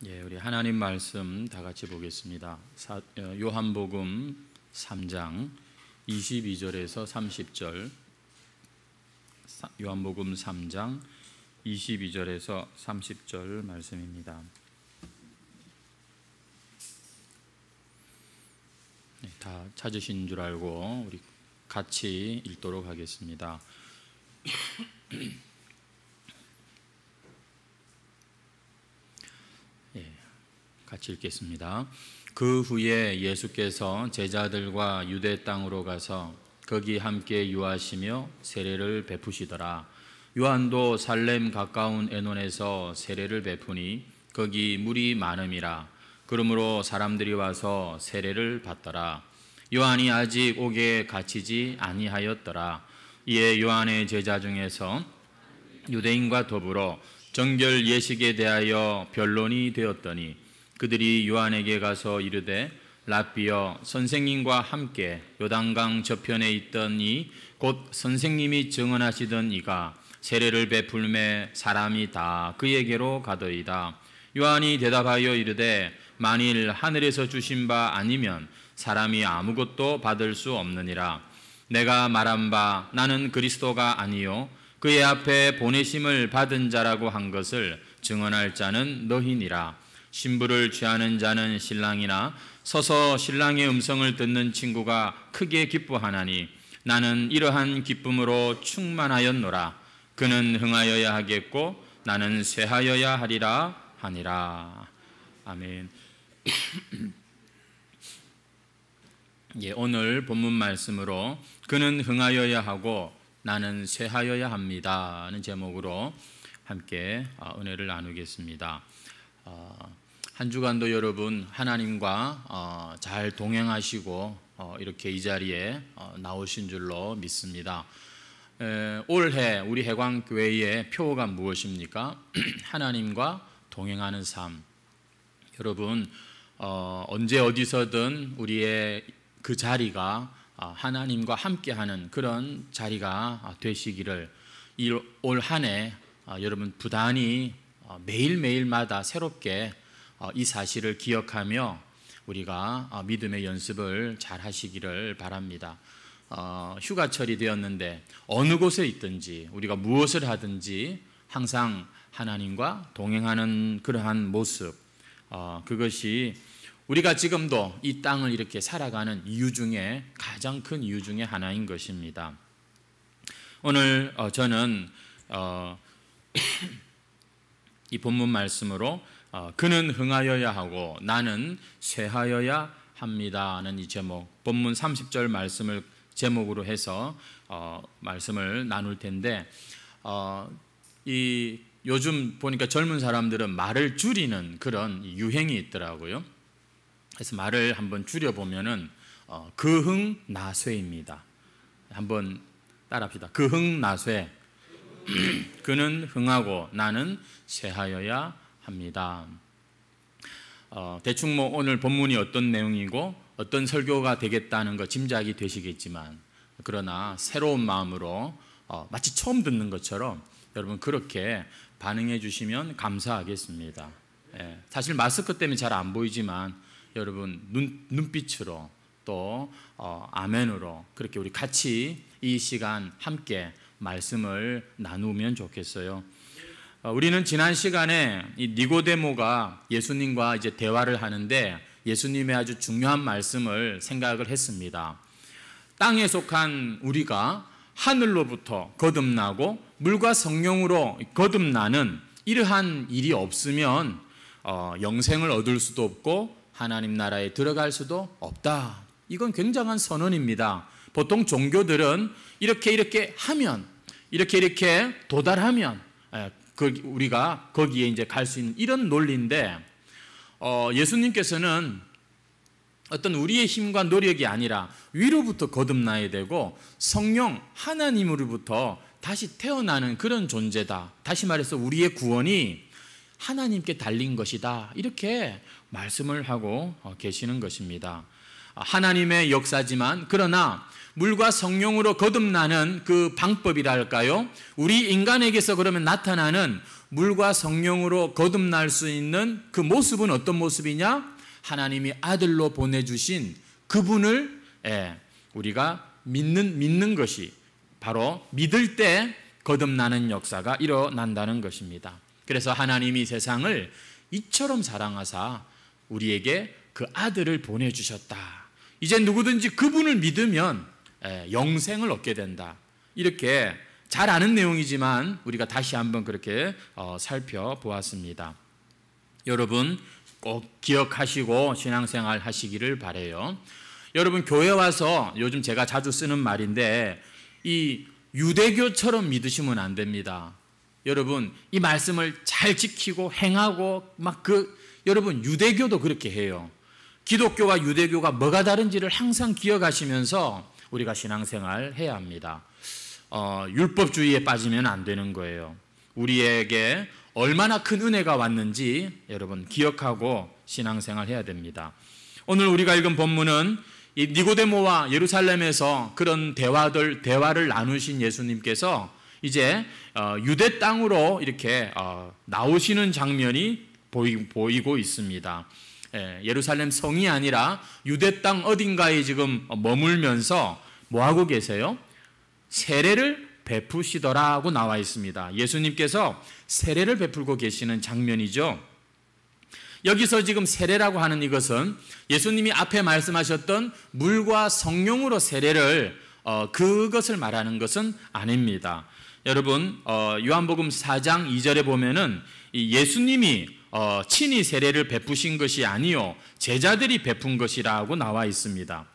예, 우리 하나님 말씀 다 같이 보겠습니다. 요한복음 3장 22절에서 30절. 요한복음 3장 22절에서 30절 말씀입니다. 네, 다 찾으신 줄 알고 우리 같이 읽도록 하겠습니다. 같이 읽겠습니다. 그 후에 예수께서 제자들과 유대 땅으로 가서 거기 함께 유하시며 세례를 베푸시더라. 요한도 살렘 가까운 에논에서 세례를 베푸니 거기 물이 많음이라. 그러므로 사람들이 와서 세례를 받더라. 요한이 아직 옥에 갇히지 아니하였더라. 이에 요한의 제자 중에서 유대인과 더불어 정결 예식에 대하여 변론이 되었더니 그들이 요한에게 가서 이르되 랍비여, 선생님과 함께 요단강 저편에 있던 이 곧 선생님이 증언하시던 이가 세례를 베풀매 사람이 다 그에게로 가더이다. 요한이 대답하여 이르되 만일 하늘에서 주신 바 아니면 사람이 아무것도 받을 수 없느니라. 내가 말한 바 나는 그리스도가 아니요 그의 앞에 보내심을 받은 자라고 한 것을 증언할 자는 너희니라. 신부를 취하는 자는 신랑이나 서서 신랑의 음성을 듣는 친구가 크게 기뻐하나니 나는 이러한 기쁨으로 충만하였노라. 그는 흥하여야 하겠고 나는 쇠하여야 하리라 하니라. 아멘. 예, 오늘 본문 말씀으로 그는 흥하여야 하고 나는 쇠하여야 합니다는 제목으로 함께 은혜를 나누겠습니다. 한 주간도 여러분 하나님과 잘 동행하시고 이렇게 이 자리에 나오신 줄로 믿습니다. 올해 우리 해광교회의 표어가 무엇입니까? 하나님과 동행하는 삶. 여러분 언제 어디서든 우리의 그 자리가 하나님과 함께하는 그런 자리가 되시기를 올 한 해 여러분 부단히 매일매일마다 새롭게 이 사실을 기억하며 우리가 믿음의 연습을 잘 하시기를 바랍니다. 휴가철이 되었는데 어느 곳에 있든지 우리가 무엇을 하든지 항상 하나님과 동행하는 그러한 모습, 그것이 우리가 지금도 이 땅을 이렇게 살아가는 이유 중에 가장 큰 이유 중에 하나인 것입니다. 오늘 저는 이 본문 말씀으로 그는 흥하여야 하고 나는 쇠하여야 합니다는 이 제목, 본문 30절 말씀을 제목으로 해서 말씀을 나눌 텐데 이 요즘 보니까 젊은 사람들은 말을 줄이는 그런 유행이 있더라고요. 그래서 말을 한번 줄여보면은 그흥나쇠입니다. 한번 따라합시다. 그흥나쇠. 그는 흥하고 나는 쇠하여야 합니다. 대충 오늘 본문이 어떤 내용이고 어떤 설교가 되겠다는 거 짐작이 되시겠지만, 그러나 새로운 마음으로 마치 처음 듣는 것처럼 여러분 그렇게 반응해 주시면 감사하겠습니다. 사실 마스크 때문에 잘 안 보이지만 여러분 눈빛으로 또 아멘으로 그렇게 우리 같이 이 시간 함께 말씀을 나누면 좋겠어요. 우리는 지난 시간에 이 니고데모가 예수님과 이제 대화를 하는데 예수님의 아주 중요한 말씀을 생각을 했습니다. 땅에 속한 우리가 하늘로부터 거듭나고 물과 성령으로 거듭나는 이러한 일이 없으면 영생을 얻을 수도 없고 하나님 나라에 들어갈 수도 없다. 이건 굉장한 선언입니다. 보통 종교들은 이렇게 하면, 이렇게 도달하면 우리가 거기에 이제 갈 수 있는 이런 논리인데, 예수님께서는 어떤 우리의 힘과 노력이 아니라 위로부터 거듭나야 되고 성령 하나님으로부터 다시 태어나는 그런 존재다. 다시 말해서 우리의 구원이 하나님께 달린 것이다. 이렇게 말씀을 하고 계시는 것입니다. 하나님의 역사지만 그러나 물과 성령으로 거듭나는 그 방법이랄까요? 우리 인간에게서 그러면 나타나는 물과 성령으로 거듭날 수 있는 그 모습은 어떤 모습이냐? 하나님이 아들로 보내주신 그분을 우리가 믿는 것이 바로 믿을 때 거듭나는 역사가 일어난다는 것입니다. 그래서 하나님이 세상을 이처럼 사랑하사 우리에게 그 아들을 보내주셨다. 이제 누구든지 그분을 믿으면 영생을 얻게 된다. 이렇게 잘 아는 내용이지만 우리가 다시 한번 그렇게 살펴보았습니다. 여러분 꼭 기억하시고 신앙생활 하시기를 바라요. 여러분 교회 와서 요즘 제가 자주 쓰는 말인데 이 유대교처럼 믿으시면 안 됩니다. 여러분 이 말씀을 잘 지키고 행하고 여러분 유대교도 그렇게 해요. 기독교와 유대교가 뭐가 다른지를 항상 기억하시면서 우리가 신앙생활 해야 합니다. 율법주의에 빠지면 안 되는 거예요. 우리에게 얼마나 큰 은혜가 왔는지 여러분 기억하고 신앙생활 해야 됩니다. 오늘 우리가 읽은 본문은 이 니고데모와 예루살렘에서 그런 대화를 나누신 예수님께서 이제 유대 땅으로 이렇게 나오시는 장면이 보이고 있습니다. 예루살렘 성이 아니라 유대 땅 어딘가에 지금 머물면서 뭐하고 계세요? 세례를 베푸시더라고 나와 있습니다. 예수님께서 세례를 베풀고 계시는 장면이죠. 여기서 지금 세례라고 하는 이것은 예수님이 앞에 말씀하셨던 물과 성령으로 세례를 그것을 말하는 것은 아닙니다. 여러분 요한복음 4장 2절에 보면은 예수님이 친히 세례를 베푸신 것이 아니요 제자들이 베푼 것이라고 나와 있습니다.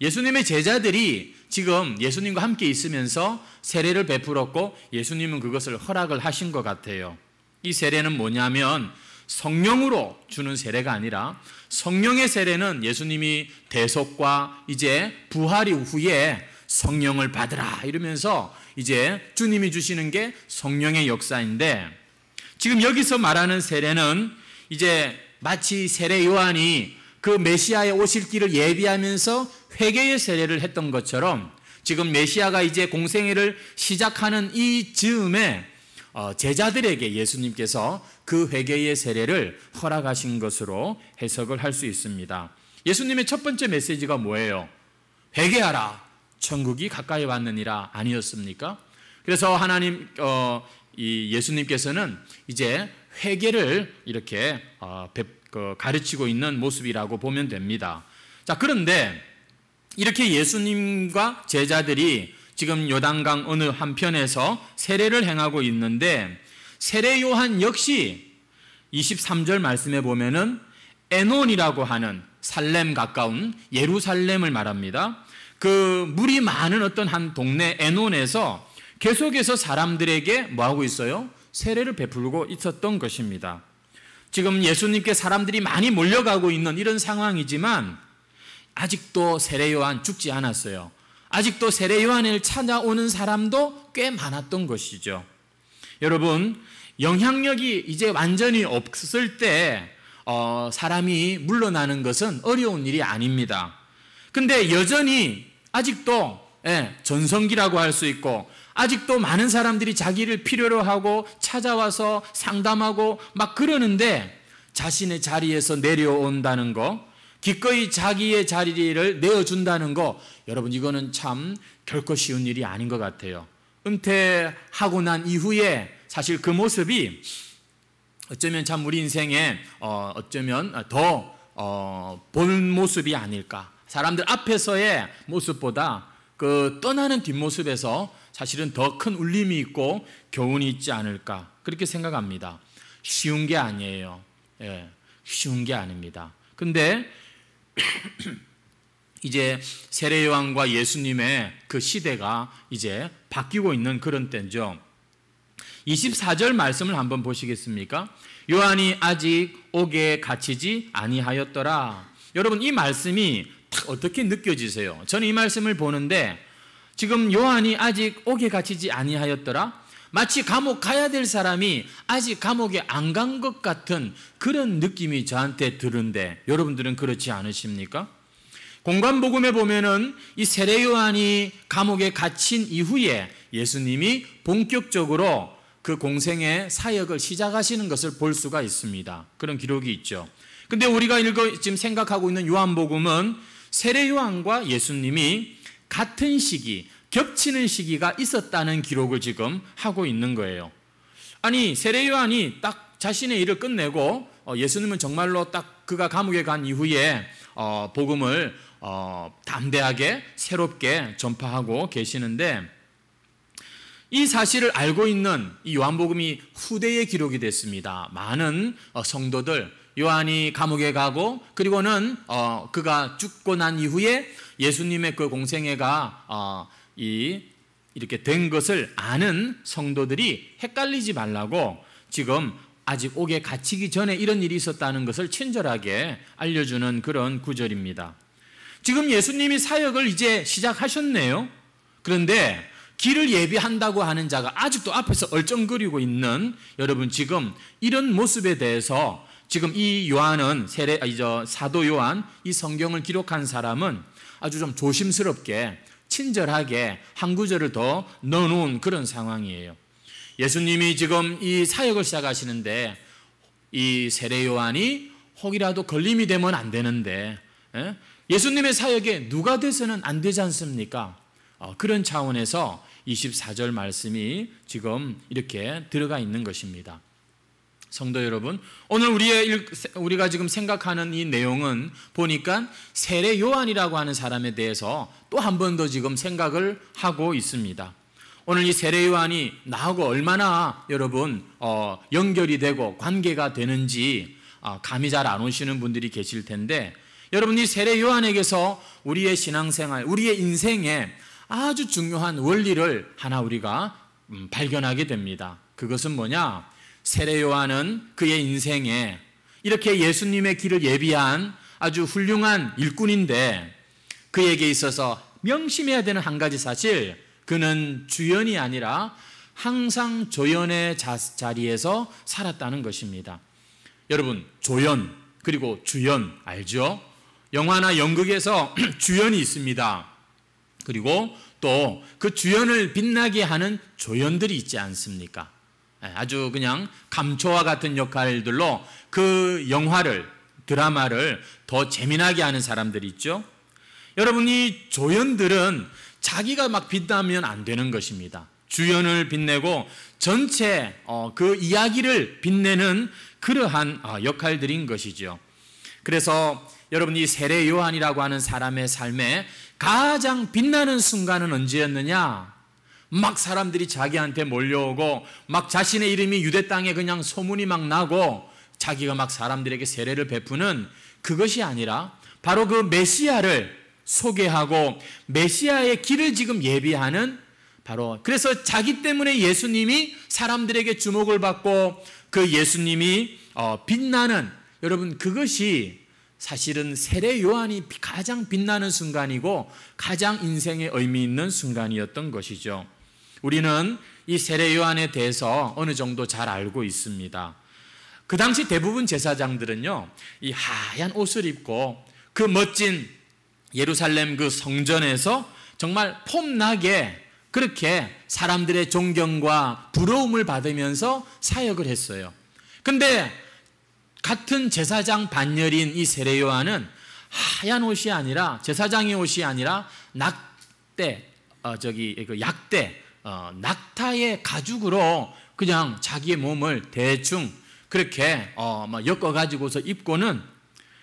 예수님의 제자들이 지금 예수님과 함께 있으면서 세례를 베풀었고 예수님은 그것을 허락을 하신 것 같아요. 이 세례는 뭐냐면 성령으로 주는 세례가 아니라 성령의 세례는 예수님이 대속과 이제 부활 이후에 성령을 받으라 이러면서 이제 주님이 주시는 게 성령의 역사인데 지금 여기서 말하는 세례는 이제 마치 세례 요한이 그 메시아의 오실 길을 예비하면서 회개의 세례를 했던 것처럼 지금 메시아가 이제 공생애를 시작하는 이 즈음에 제자들에게 예수님께서 그 회개의 세례를 허락하신 것으로 해석을 할 수 있습니다. 예수님의 첫 번째 메시지가 뭐예요? 회개하라 천국이 가까이 왔느니라 아니었습니까? 그래서 하나님 이 예수님께서는 이제 회개를 이렇게 가르치고 있는 모습이라고 보면 됩니다. 자, 그런데 이렇게 예수님과 제자들이 지금 요단강 어느 한편에서 세례를 행하고 있는데 세례 요한 역시 23절 말씀에 보면은 에논이라고 하는 살렘 가까운 예루살렘을 말합니다. 그 물이 많은 어떤 한 동네 에논에서 계속해서 사람들에게 뭐하고 있어요? 세례를 베풀고 있었던 것입니다. 지금 예수님께 사람들이 많이 몰려가고 있는 이런 상황이지만 아직도 세례 요한 죽지 않았어요. 아직도 세례 요한을 찾아오는 사람도 꽤 많았던 것이죠. 여러분 영향력이 이제 완전히 없을 때 사람이 물러나는 것은 어려운 일이 아닙니다. 근데 여전히 아직도 전성기라고 할 수 있고 아직도 많은 사람들이 자기를 필요로 하고 찾아와서 상담하고 막 그러는데 자신의 자리에서 내려온다는 거, 기꺼이 자기의 자리를 내어준다는 거, 여러분 이거는 참 결코 쉬운 일이 아닌 것 같아요. 은퇴하고 난 이후에 사실 그 모습이 어쩌면 참 우리 인생에 어쩌면 더 본 모습이 아닐까. 사람들 앞에서의 모습보다 그 떠나는 뒷모습에서 사실은 더 큰 울림이 있고 교훈이 있지 않을까 그렇게 생각합니다. 쉬운 게 아니에요. 쉬운 게 아닙니다. 근데 이제 세례 요한과 예수님의 그 시대가 이제 바뀌고 있는 그런 때죠. 24절 말씀을 한번 보시겠습니까? 요한이 아직 옥에 갇히지 아니하였더라. 여러분 이 말씀이 딱 어떻게 느껴지세요? 저는 이 말씀을 보는데 지금 요한이 아직 옥에 갇히지 아니하였더라? 마치 감옥 가야 될 사람이 아직 감옥에 안 간 것 같은 그런 느낌이 저한테 드는데 여러분들은 그렇지 않으십니까? 공관복음에 보면은 이 세례 요한이 감옥에 갇힌 이후에 예수님이 본격적으로 그 공생의 사역을 시작하시는 것을 볼 수가 있습니다. 그런 기록이 있죠. 근데 우리가 지금 생각하고 있는 요한복음은 세례 요한과 예수님이 같은 시기, 겹치는 시기가 있었다는 기록을 지금 하고 있는 거예요. 아니, 세례 요한이 딱 자신의 일을 끝내고 예수님은 정말로 딱 그가 감옥에 간 이후에 복음을 담대하게 새롭게 전파하고 계시는데, 이 사실을 알고 있는 이 요한복음이 후대에 기록이 됐습니다. 많은 성도들, 요한이 감옥에 가고 그리고는 그가 죽고 난 이후에 예수님의 그 공생애가 이렇게 된 것을 아는 성도들이 헷갈리지 말라고 지금 아직 옥에 갇히기 전에 이런 일이 있었다는 것을 친절하게 알려주는 그런 구절입니다. 지금 예수님이 사역을 이제 시작하셨네요. 그런데 길을 예비한다고 하는 자가 아직도 앞에서 얼쩡거리고 있는 여러분, 지금 이런 모습에 대해서 지금 이 요한은 사도 요한, 이 성경을 기록한 사람은 아주 좀 조심스럽게 친절하게 한 구절을 더 넣어놓은 그런 상황이에요. 예수님이 지금 이 사역을 시작하시는데 이 세례 요한이 혹이라도 걸림이 되면 안 되는데 예수님의 사역에 누가 돼서는 안 되지 않습니까? 그런 차원에서 24절 말씀이 지금 이렇게 들어가 있는 것입니다. 성도 여러분, 오늘 우리가 지금 생각하는 이 내용은 보니까 세례 요한이라고 하는 사람에 대해서 또 한 번 더 지금 생각을 하고 있습니다. 오늘 이 세례 요한이 나하고 얼마나 여러분 연결이 되고 관계가 되는지 감이 잘 안 오시는 분들이 계실 텐데, 여러분, 이 세례 요한에게서 우리의 신앙생활, 우리의 인생에 아주 중요한 원리를 하나 우리가 발견하게 됩니다. 그것은 뭐냐? 세례 요한은 그의 인생에 이렇게 예수님의 길을 예비한 아주 훌륭한 일꾼인데, 그에게 있어서 명심해야 되는 한 가지 사실, 그는 주연이 아니라 항상 조연의 자리에서 살았다는 것입니다. 여러분, 조연 그리고 주연 알죠? 영화나 연극에서 주연이 있습니다. 그리고 또 그 주연을 빛나게 하는 조연들이 있지 않습니까? 아주 그냥 감초와 같은 역할들로 그 영화를, 드라마를 더 재미나게 하는 사람들이 있죠. 여러분, 이 조연들은 자기가 막 빛나면 안 되는 것입니다. 주연을 빛내고 전체 그 이야기를 빛내는 그러한 역할들인 것이죠. 그래서 여러분, 이 세례 요한이라고 하는 사람의 삶에 가장 빛나는 순간은 언제였느냐? 막 사람들이 자기한테 몰려오고 막 자신의 이름이 유대 땅에 그냥 소문이 막 나고 자기가 막 사람들에게 세례를 베푸는 그것이 아니라 바로 그 메시아를 소개하고 메시아의 길을 지금 예비하는, 바로 그래서 자기 때문에 예수님이 사람들에게 주목을 받고 그 예수님이 빛나는, 여러분, 그것이 사실은 세례 요한이 가장 빛나는 순간이고 가장 인생에 의미 있는 순간이었던 것이죠. 우리는 이 세례 요한에 대해서 어느 정도 잘 알고 있습니다. 그 당시 대부분 제사장들은요, 이 하얀 옷을 입고 그 멋진 예루살렘 그 성전에서 정말 폼나게 그렇게 사람들의 존경과 부러움을 받으면서 사역을 했어요. 근데 같은 제사장 반열인 이 세례 요한은 하얀 옷이 아니라, 제사장의 옷이 아니라 약대, 낙타의 가죽으로 그냥 자기의 몸을 대충 그렇게 엮어가지고서 입고는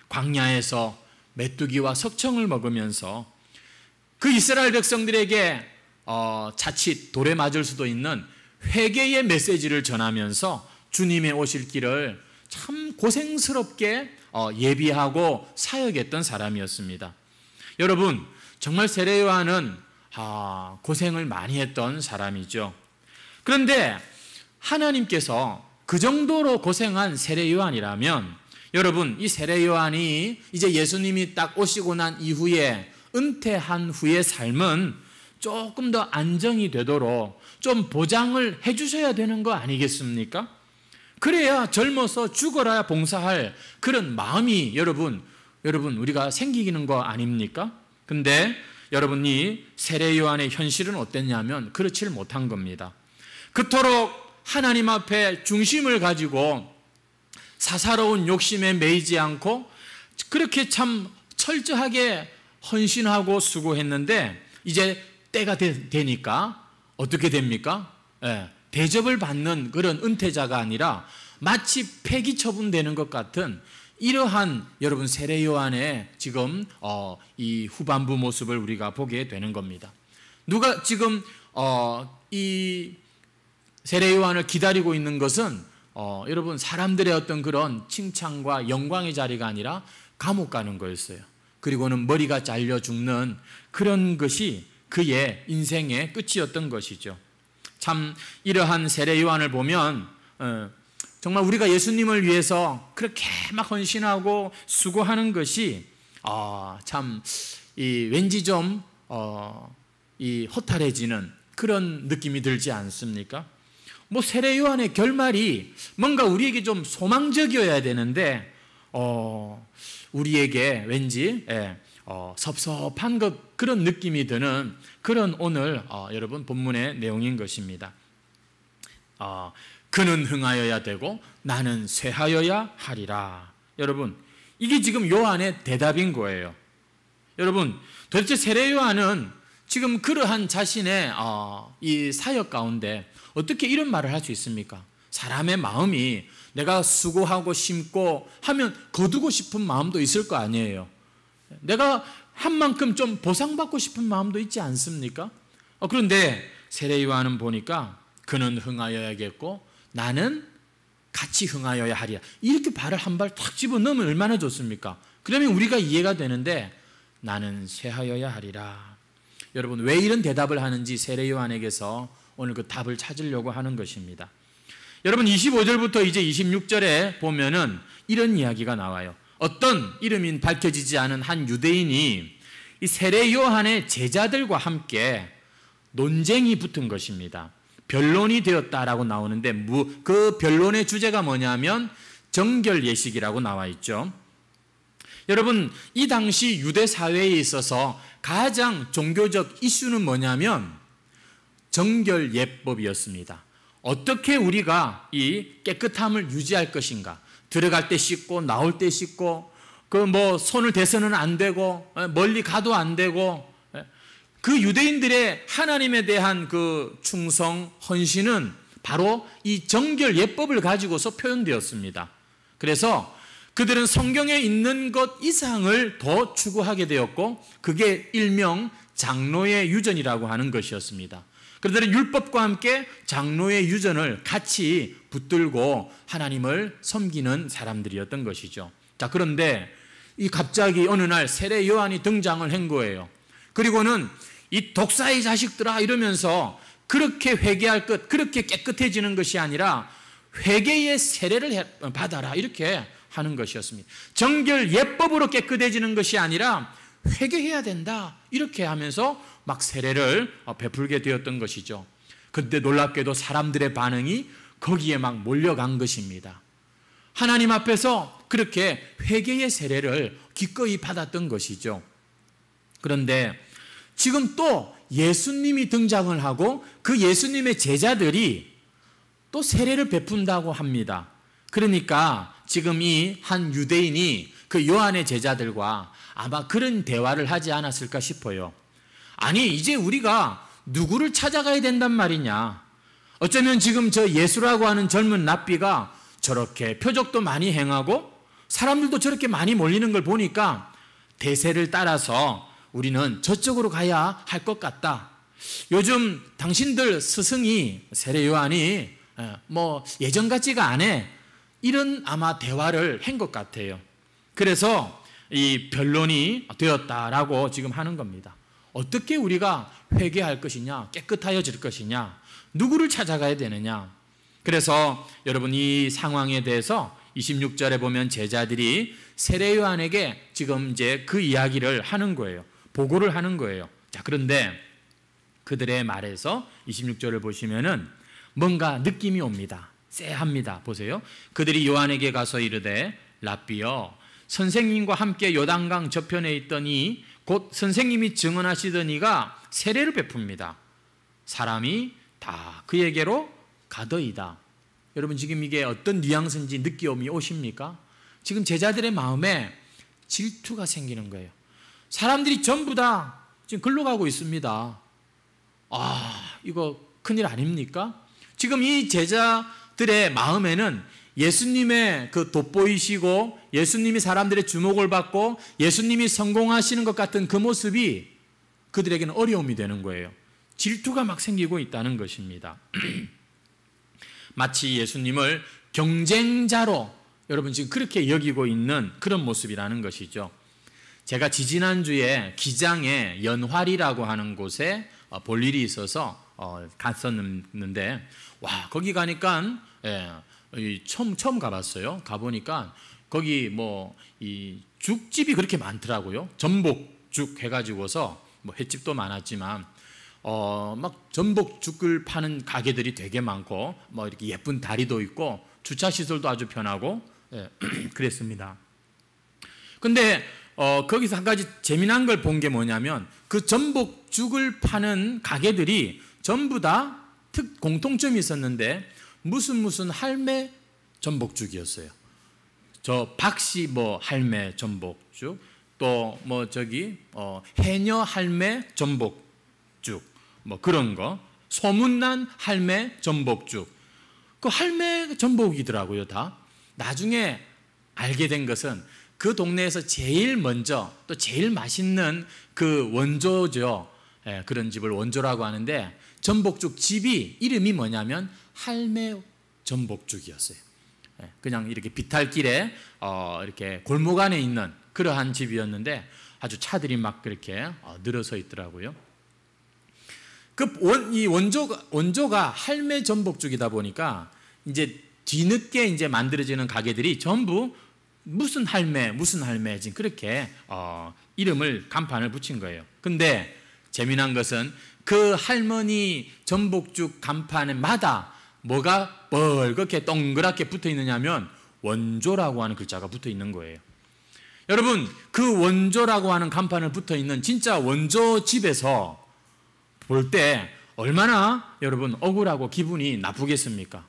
광야에서 메뚜기와 석청을 먹으면서 그 이스라엘 백성들에게 자칫 돌에 맞을 수도 있는 회개의 메시지를 전하면서 주님의 오실 길을 참 고생스럽게 예비하고 사역했던 사람이었습니다. 여러분, 정말 세례 요한은 고생을 많이 했던 사람이죠. 그런데 하나님께서 그 정도로 고생한 세례 요한이라면, 여러분, 이 세례 요한이 이제 예수님이 딱 오시고 난 이후에 은퇴한 후의 삶은 조금 더 안정이 되도록 좀 보장을 해주셔야 되는 거 아니겠습니까? 그래야 젊어서 죽어라 봉사할 그런 마음이 여러분 우리가 생기는 거 아닙니까? 근데 여러분이 세례 요한의 현실은 어땠냐면 그렇지를 못한 겁니다. 그토록 하나님 앞에 중심을 가지고 사사로운 욕심에 매이지 않고 그렇게 참 철저하게 헌신하고 수고했는데 이제 때가 되니까 어떻게 됩니까? 대접을 받는 그런 은퇴자가 아니라 마치 폐기 처분되는 것 같은 이러한 여러분 세례 요한의 지금 이 후반부 모습을 우리가 보게 되는 겁니다. 누가 지금 이 세례 요한을 기다리고 있는 것은 여러분 사람들의 어떤 그런 칭찬과 영광의 자리가 아니라 감옥 가는 거였어요. 그리고는 머리가 잘려 죽는 그런 것이 그의 인생의 끝이었던 것이죠. 참 이러한 세례 요한을 보면 정말 우리가 예수님을 위해서 그렇게 막 헌신하고 수고하는 것이 참 왠지 좀 허탈해지는 그런 느낌이 들지 않습니까? 뭐 세례 요한의 결말이 뭔가 우리에게 좀 소망적이어야 되는데 우리에게 왠지 섭섭한 그런 느낌이 드는 그런 오늘 여러분 본문의 내용인 것입니다. 그는 흥하여야 되고 나는 쇠하여야 하리라. 여러분 이게 지금 요한의 대답인 거예요. 여러분 도대체 세례 요한은 지금 그러한 자신의 이 사역 가운데 어떻게 이런 말을 할 수 있습니까? 사람의 마음이 내가 수고하고 심고 하면 거두고 싶은 마음도 있을 거 아니에요. 내가 한 만큼 좀 보상받고 싶은 마음도 있지 않습니까? 그런데 세례 요한은 보니까 그는 흥하여야겠고 나는 같이 흥하여야 하리라. 이렇게 발을 한 발 탁 집어넣으면 얼마나 좋습니까? 그러면 우리가 이해가 되는데 나는 쇠하여야 하리라. 여러분 왜 이런 대답을 하는지 세례 요한에게서 오늘 그 답을 찾으려고 하는 것입니다. 여러분 25절부터 이제 26절에 보면은 이런 이야기가 나와요. 어떤 이름이 밝혀지지 않은 한 유대인이 이 세례 요한의 제자들과 함께 논쟁이 붙은 것입니다. 변론이 되었다라고 나오는데 그 변론의 주제가 뭐냐면 정결 예식이라고 나와 있죠. 여러분 이 당시 유대 사회에 있어서 가장 종교적 이슈는 뭐냐면 정결 예법이었습니다. 어떻게 우리가 이 깨끗함을 유지할 것인가? 들어갈 때 씻고 나올 때 씻고 손을 대서는 안 되고 멀리 가도 안 되고 그 유대인들의 하나님에 대한 그 충성 헌신은 바로 이 정결 예법을 가지고서 표현되었습니다. 그래서 그들은 성경에 있는 것 이상을 더 추구하게 되었고 그게 일명 장로의 유전이라고 하는 것이었습니다. 그들은 율법과 함께 장로의 유전을 같이 붙들고 하나님을 섬기는 사람들이었던 것이죠. 자, 그런데 갑자기 어느 날 세례 요한이 등장을 한 거예요. 그리고는 이 독사의 자식들아 이러면서 그렇게 회개할 것, 그렇게 깨끗해지는 것이 아니라 회개의 세례를 받아라 이렇게 하는 것이었습니다. 정결 예법으로 깨끗해지는 것이 아니라 회개해야 된다 이렇게 하면서 막 세례를 베풀게 되었던 것이죠. 그런데 놀랍게도 사람들의 반응이 거기에 막 몰려간 것입니다. 하나님 앞에서 그렇게 회개의 세례를 기꺼이 받았던 것이죠. 그런데 지금 또 예수님이 등장을 하고 그 예수님의 제자들이 또 세례를 베푼다고 합니다. 그러니까 지금 이 한 유대인이 그 요한의 제자들과 아마 그런 대화를 하지 않았을까 싶어요. 아니 이제 우리가 누구를 찾아가야 된단 말이냐. 어쩌면 지금 저 예수라고 하는 젊은 랍비가 저렇게 표적도 많이 행하고 사람들도 저렇게 많이 몰리는 걸 보니까 대세를 따라서 우리는 저쪽으로 가야 할 것 같다. 요즘 당신들 스승이 세례 요한이 예전 같지가 않아. 이런 아마 대화를 한 것 같아요. 그래서 이 변론이 되었다라고 지금 하는 겁니다. 어떻게 우리가 회개할 것이냐, 깨끗하여질 것이냐, 누구를 찾아가야 되느냐. 그래서 여러분 이 상황에 대해서 26절에 보면 제자들이 세례 요한에게 지금 이제 그 이야기를 하는 거예요. 보고를 하는 거예요. 자, 그런데 그들의 말에서 26절을 보시면은 뭔가 느낌이 옵니다. 쎄합니다. 보세요. 그들이 요한에게 가서 이르되 랍비여 선생님과 함께 요단강 저편에 있더니 곧 선생님이 증언하시더니가 세례를 베풉니다. 사람이 다 그에게로 가더이다. 여러분 지금 이게 어떤 뉘앙스인지 느낌이 오십니까? 지금 제자들의 마음에 질투가 생기는 거예요. 사람들이 전부 다 지금 글로 가고 있습니다. 이거 큰일 아닙니까? 지금 이 제자들의 마음에는 예수님의 그 돋보이시고 예수님이 사람들의 주목을 받고 예수님이 성공하시는 것 같은 그 모습이 그들에게는 어려움이 되는 거예요. 질투가 막 생기고 있다는 것입니다. 마치 예수님을 경쟁자로 여러분 지금 그렇게 여기고 있는 그런 모습이라는 것이죠. 제가 지지난주에 기장의 연활이라고 하는 곳에 볼 일이 있어서 갔었는데 거기 가니까 처음 가봤어요. 가보니까 거기 이 죽집이 그렇게 많더라고요. 전복죽 해가지고서 횟집도 많았지만 막 전복죽을 파는 가게들이 되게 많고 이렇게 예쁜 다리도 있고 주차 시설도 아주 편하고 그랬습니다. 근데 거기서 한 가지 재미난 걸 본 게 뭐냐면 그 전복죽을 파는 가게들이 전부 다 공통점이 있었는데 무슨 할매 전복죽이었어요. 저 박씨 할매 전복죽, 또 해녀 할매 전복죽, 그런 거, 소문난 할매 전복죽, 그 할매 전복이더라고요 다. 나중에 알게 된 것은 그 동네에서 제일 먼저 또 제일 맛있는 그 원조죠. 그런 집을 원조라고 하는데 전복죽 집이 이름이 뭐냐면 할매 전복죽이었어요. 그냥 이렇게 비탈길에 이렇게 골목 안에 있는 그러한 집이었는데 아주 차들이 막 그렇게 늘어서 있더라고요. 이 원조가 할매 전복죽이다 보니까 이제 뒤늦게 이제 만들어지는 가게들이 전부 무슨 할매 지금 그렇게 이름을 간판을 붙인 거예요. 근데 재미난 것은 그 할머니 전복죽 간판마다 뭐가 벌겋게 동그랗게 붙어 있느냐면 원조라고 하는 글자가 붙어 있는 거예요. 여러분 그 원조라고 하는 간판을 붙어 있는 진짜 원조 집에서 볼 때 얼마나 여러분 억울하고 기분이 나쁘겠습니까?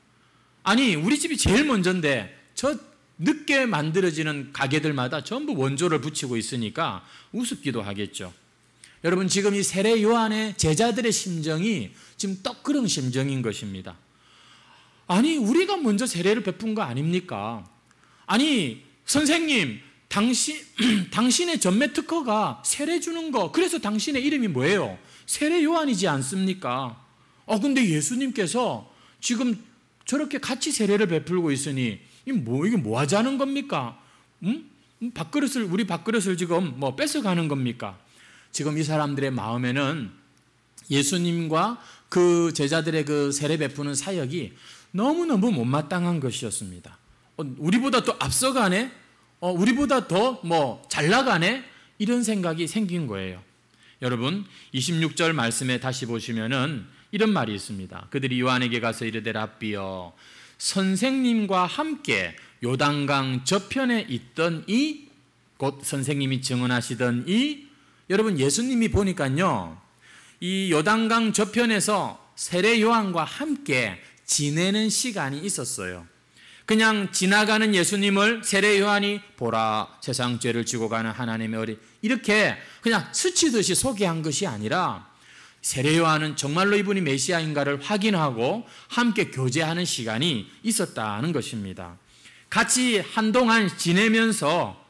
아니 우리 집이 제일 먼저인데 저 늦게 만들어지는 가게들마다 전부 원조를 붙이고 있으니까 우습기도 하겠죠. 여러분 지금 이 세례 요한의 제자들의 심정이 지금 떡 그런 심정인 것입니다. 아니 우리가 먼저 세례를 베푼 거 아닙니까? 아니 선생님 당신의 전매 특허가 세례 주는 거, 그래서 당신의 이름이 뭐예요? 세례 요한이지 않습니까? 근데 예수님께서 지금 저렇게 같이 세례를 베풀고 있으니 이게 뭐 하자는 겁니까? 우리 밥그릇을 지금 뺏어가는 겁니까? 지금 이 사람들의 마음에는 예수님과 그 제자들의 그 세례 베푸는 사역이 너무너무 못마땅한 것이었습니다. 우리보다 더 앞서가네? 우리보다 더 잘 나가네? 이런 생각이 생긴 거예요. 여러분 26절 말씀에 다시 보시면은 이런 말이 있습니다. 그들이 요한에게 가서 이르되 랍비여, 선생님과 함께 요단강 저편에 있던 곧 선생님이 증언하시던 여러분 예수님이 보니까요 이 요단강 저편에서 세례 요한과 함께 지내는 시간이 있었어요. 그냥 지나가는 예수님을 세례 요한이 보라 세상 죄를 지고 가는 하나님의 어린, 이렇게 그냥 스치듯이 소개한 것이 아니라 세례 요한은 정말로 이분이 메시아인가를 확인하고 함께 교제하는 시간이 있었다는 것입니다. 같이 한동안 지내면서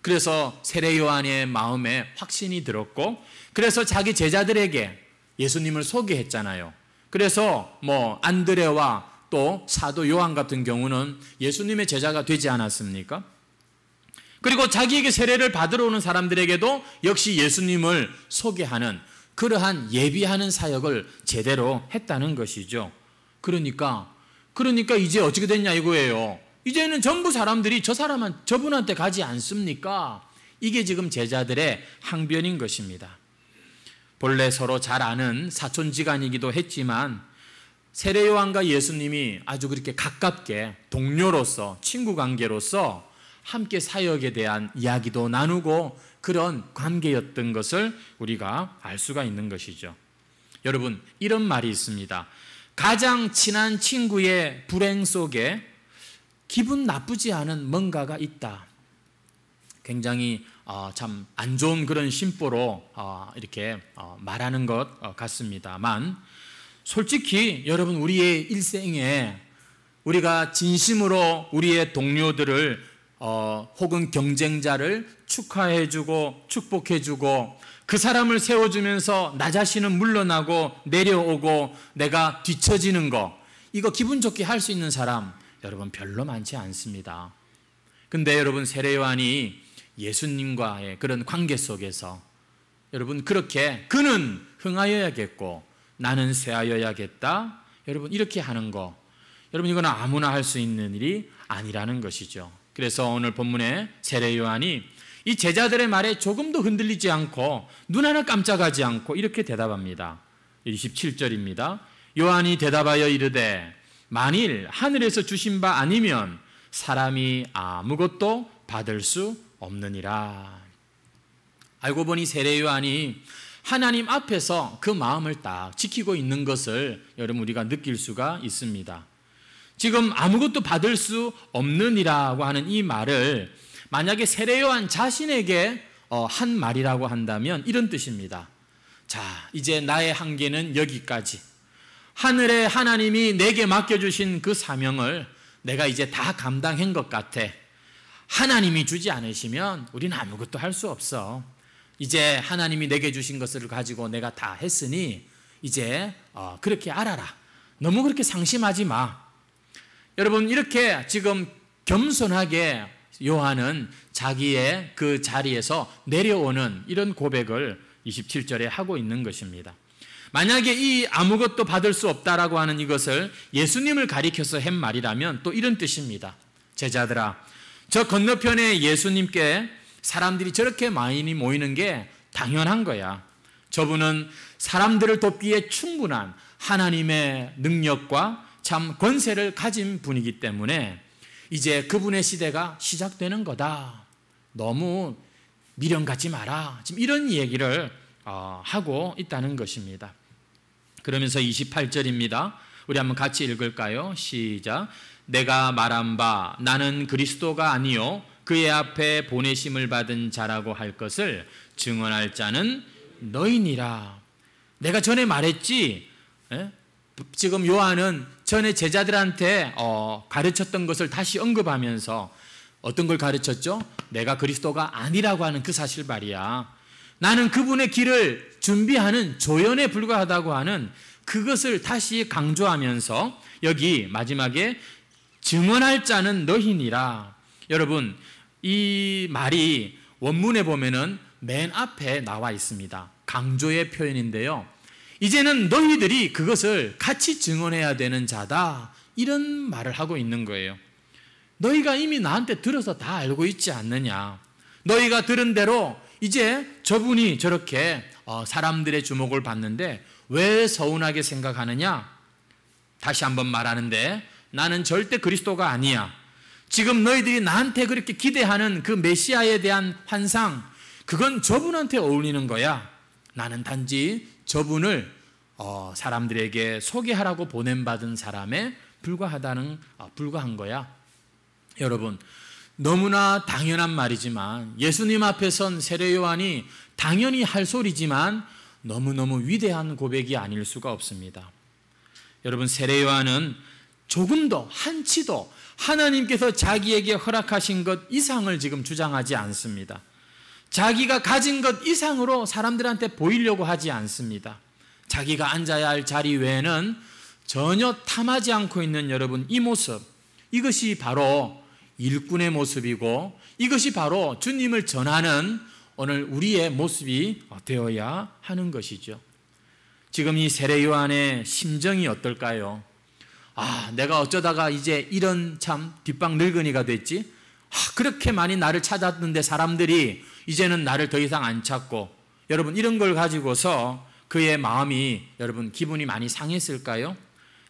그래서 세례 요한의 마음에 확신이 들었고, 그래서 자기 제자들에게 예수님을 소개했잖아요. 그래서 안드레와 또 사도 요한 같은 경우는 예수님의 제자가 되지 않았습니까? 그리고 자기에게 세례를 받으러 오는 사람들에게도 역시 예수님을 소개하는 그러한 예비하는 사역을 제대로 했다는 것이죠. 그러니까 이제 어떻게 됐냐 이거예요. 이제는 전부 사람들이 저분한테 가지 않습니까? 이게 지금 제자들의 항변인 것입니다. 본래 서로 잘 아는 사촌지간이기도 했지만 세례 요한과 예수님이 아주 그렇게 가깝게 동료로서 친구 관계로서 함께 사역에 대한 이야기도 나누고 그런 관계였던 것을 우리가 알 수가 있는 것이죠. 여러분 이런 말이 있습니다. 가장 친한 친구의 불행 속에 기분 나쁘지 않은 뭔가가 있다. 굉장히 참 안 좋은 그런 심보로 이렇게 말하는 것 같습니다만, 솔직히 여러분, 우리의 일생에 우리가 진심으로 우리의 동료들을 혹은 경쟁자를 축하해주고 축복해주고 그 사람을 세워주면서 나 자신은 물러나고 내려오고 내가 뒤처지는 거, 이거 기분 좋게 할 수 있는 사람 여러분 별로 많지 않습니다. 근데 여러분, 세례 요한이 예수님과의 그런 관계 속에서 여러분 그렇게 그는 흥하여야겠고 나는 쇠하여야겠다, 여러분 이렇게 하는 거, 여러분 이건 아무나 할 수 있는 일이 아니라는 것이죠. 그래서 오늘 본문에 세례 요한이 이 제자들의 말에 조금도 흔들리지 않고 눈 하나 깜짝하지 않고 이렇게 대답합니다. 27절입니다. 요한이 대답하여 이르되 만일 하늘에서 주신 바 아니면 사람이 아무것도 받을 수 없느니라. 알고 보니 세례 요한이 하나님 앞에서 그 마음을 딱 지키고 있는 것을 여러분 우리가 느낄 수가 있습니다. 지금 아무것도 받을 수 없느니라고 하는 이 말을 만약에 세례 요한 자신에게 한 말이라고 한다면 이런 뜻입니다. 자, 이제 나의 한계는 여기까지. 하늘에 하나님이 내게 맡겨주신 그 사명을 내가 이제 다 감당한 것 같아. 하나님이 주지 않으시면 우리는 아무것도 할 수 없어. 이제 하나님이 내게 주신 것을 가지고 내가 다 했으니 이제 그렇게 알아라. 너무 그렇게 상심하지 마. 여러분, 이렇게 지금 겸손하게 요한은 자기의 그 자리에서 내려오는 이런 고백을 27절에 하고 있는 것입니다. 만약에 이 아무것도 받을 수 없다라고 하는 이것을 예수님을 가리켜서 한 말이라면 또 이런 뜻입니다. 제자들아, 저 건너편에 예수님께 사람들이 저렇게 많이 모이는 게 당연한 거야. 저분은 사람들을 돕기에 충분한 하나님의 능력과 참 권세를 가진 분이기 때문에 이제 그분의 시대가 시작되는 거다. 너무 미련 갖지 마라. 지금 이런 얘기를 하고 있다는 것입니다. 그러면서 28절입니다. 우리 한번 같이 읽을까요? 시작. 내가 말한 바 나는 그리스도가 아니요 그의 앞에 보내심을 받은 자라고 할 것을 증언할 자는 너희니라. 내가 전에 말했지. 지금 요한은 전에 제자들한테 가르쳤던 것을 다시 언급하면서 어떤 걸 가르쳤죠? 내가 그리스도가 아니라고 하는 그 사실 말이야. 나는 그분의 길을 준비하는 조연에 불과하다고 하는 그것을 다시 강조하면서 여기 마지막에 증언할 자는 너희니라. 여러분, 이 말이 원문에 보면은 맨 앞에 나와 있습니다. 강조의 표현인데요. 이제는 너희들이 그것을 같이 증언해야 되는 자다. 이런 말을 하고 있는 거예요. 너희가 이미 나한테 들어서 다 알고 있지 않느냐. 너희가 들은 대로 이제 저분이 저렇게 사람들의 주목을 받는데 왜 서운하게 생각하느냐? 다시 한번 말하는데 나는 절대 그리스도가 아니야. 지금 너희들이 나한테 그렇게 기대하는 그 메시아에 대한 환상, 그건 저분한테 어울리는 거야. 나는 단지 저분을 사람들에게 소개하라고 보냄받은 사람에 불과한 거야. 여러분, 너무나 당연한 말이지만 예수님 앞에 선 세례 요한이 당연히 할 소리지만 너무너무 위대한 고백이 아닐 수가 없습니다. 여러분, 세례 요한은 조금도 한치도 하나님께서 자기에게 허락하신 것 이상을 지금 주장하지 않습니다. 자기가 가진 것 이상으로 사람들한테 보이려고 하지 않습니다. 자기가 앉아야 할 자리 외에는 전혀 탐하지 않고 있는 여러분, 이 모습, 이것이 바로 일꾼의 모습이고 이것이 바로 주님을 전하는 오늘 우리의 모습이 되어야 하는 것이죠. 지금 이 세례 요한의 심정이 어떨까요? 내가 어쩌다가 이제 이런 참 뒷방 늙은이가 됐지? 그렇게 많이 나를 찾았는데 사람들이 이제는 나를 더 이상 안 찾고, 여러분 이런 걸 가지고서 그의 마음이 여러분 기분이 많이 상했을까요?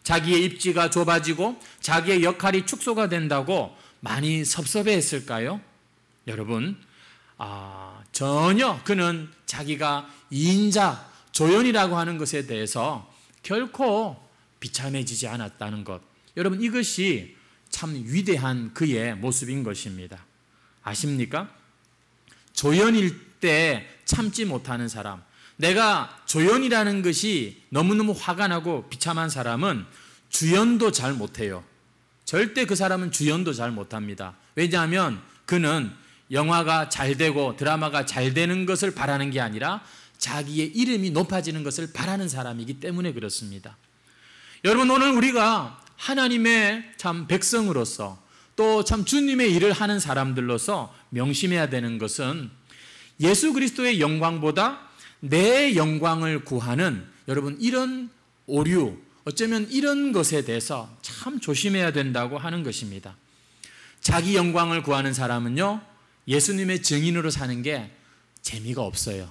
자기의 입지가 좁아지고 자기의 역할이 축소가 된다고 많이 섭섭해했을까요? 여러분, 전혀 그는 자기가 이인자, 조연이라고 하는 것에 대해서 결코 비참해지지 않았다는 것, 여러분 이것이 참 위대한 그의 모습인 것입니다. 아십니까? 조연일 때 참지 못하는 사람, 내가 조연이라는 것이 너무너무 화가 나고 비참한 사람은 주연도 잘 못해요. 절대 그 사람은 주연도 잘 못합니다. 왜냐하면 그는 영화가 잘 되고 드라마가 잘 되는 것을 바라는 게 아니라 자기의 이름이 높아지는 것을 바라는 사람이기 때문에 그렇습니다. 여러분, 오늘 우리가 하나님의 참 백성으로서 또 참 주님의 일을 하는 사람들로서 명심해야 되는 것은 예수 그리스도의 영광보다 내 영광을 구하는, 여러분, 이런 오류, 어쩌면 이런 것에 대해서 참 조심해야 된다고 하는 것입니다. 자기 영광을 구하는 사람은요, 예수님의 증인으로 사는 게 재미가 없어요.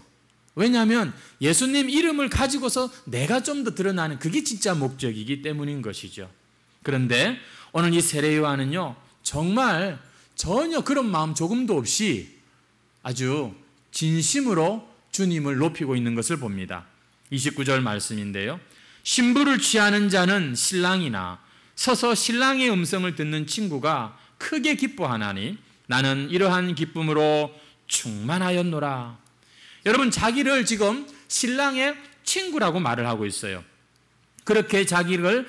왜냐하면 예수님 이름을 가지고서 내가 좀 더 드러나는 그게 진짜 목적이기 때문인 것이죠. 그런데 오늘 이 세례 요한은요, 정말 전혀 그런 마음 조금도 없이 아주 진심으로 주님을 높이고 있는 것을 봅니다. 29절 말씀인데요. 신부를 취하는 자는 신랑이나 서서 신랑의 음성을 듣는 친구가 크게 기뻐하나니 나는 이러한 기쁨으로 충만하였노라. 여러분, 자기를 지금 신랑의 친구라고 말을 하고 있어요. 그렇게 자기를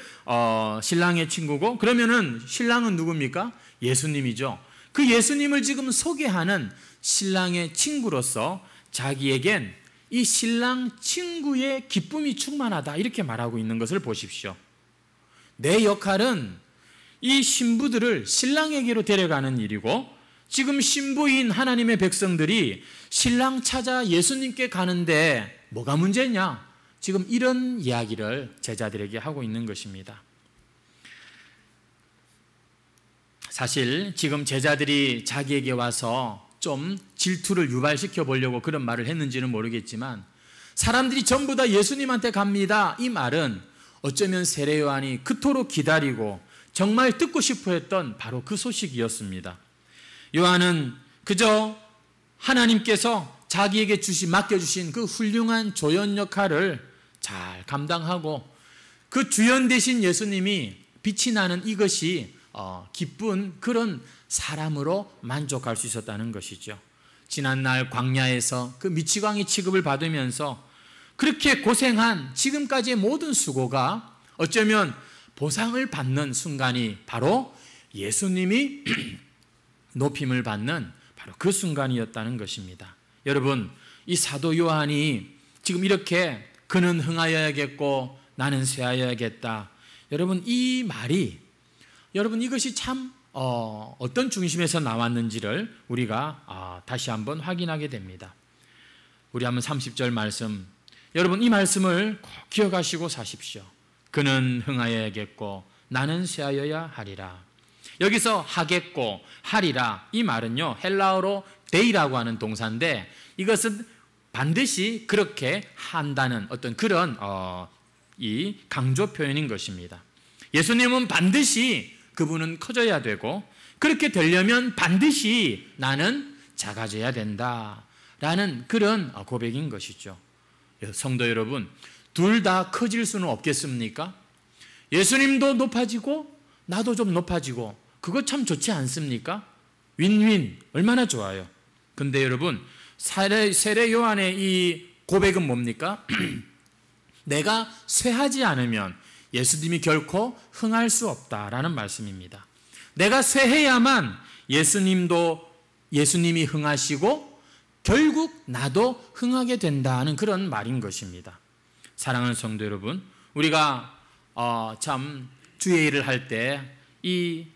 신랑의 친구고, 그러면은 신랑은 누굽니까? 예수님이죠. 그 예수님을 지금 소개하는 신랑의 친구로서 자기에겐 이 신랑 친구의 기쁨이 충만하다, 이렇게 말하고 있는 것을 보십시오. 내 역할은 이 신부들을 신랑에게로 데려가는 일이고, 지금 신부인 하나님의 백성들이 신랑 찾아 예수님께 가는데 뭐가 문제냐? 지금 이런 이야기를 제자들에게 하고 있는 것입니다. 사실 지금 제자들이 자기에게 와서 좀 질투를 유발시켜 보려고 그런 말을 했는지는 모르겠지만, 사람들이 전부 다 예수님한테 갑니다, 이 말은 어쩌면 세례 요한이 그토록 기다리고 정말 듣고 싶어 했던 바로 그 소식이었습니다. 요한은 그저 하나님께서 자기에게 맡겨주신 그 훌륭한 조연 역할을 잘 감당하고 그 주연 되신 예수님이 빛이 나는 이것이 기쁜 그런 사람으로 만족할 수 있었다는 것이죠. 지난날 광야에서 그 미치광이 취급을 받으면서 그렇게 고생한 지금까지의 모든 수고가 어쩌면 보상을 받는 순간이 바로 예수님이 높임을 받는 바로 그 순간이었다는 것입니다. 여러분, 이 사도 요한이 지금 이렇게 그는 흥하여야겠고 나는 쇠하여야겠다, 여러분 이 말이, 여러분 이것이 참 어떤 중심에서 나왔는지를 우리가 다시 한번 확인하게 됩니다. 우리 한번 30절 말씀, 여러분 이 말씀을 꼭 기억하시고 사십시오. 그는 흥하여야겠고 나는 쇠하여야 하리라. 여기서 하겠고 하리라, 이 말은요 헬라어로 데이라고 하는 동사인데, 이것은 반드시 그렇게 한다는 어떤 그런 이 강조 표현인 것입니다. 예수님은 반드시 그분은 커져야 되고, 그렇게 되려면 반드시 나는 작아져야 된다라는 그런 고백인 것이죠. 성도 여러분, 둘 다 커질 수는 없겠습니까? 예수님도 높아지고 나도 좀 높아지고, 그거 참 좋지 않습니까? 윈윈, 얼마나 좋아요. 근데 여러분, 세례 요한의 이 고백은 뭡니까? 내가 쇠하지 않으면 예수님이 결코 흥할 수 없다라는 말씀입니다. 내가 쇠해야만 예수님이 흥하시고 결국 나도 흥하게 된다는 그런 말인 것입니다. 사랑하는 성도 여러분, 우리가 참 주의 일을 할 때 이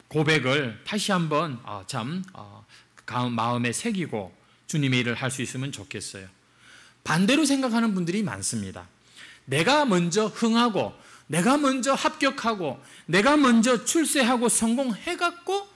고백을 다시 한번 마음에 새기고 주님의 일을 할 수 있으면 좋겠어요. 반대로 생각하는 분들이 많습니다. 내가 먼저 흥하고 내가 먼저 합격하고 내가 먼저 출세하고 성공해갖고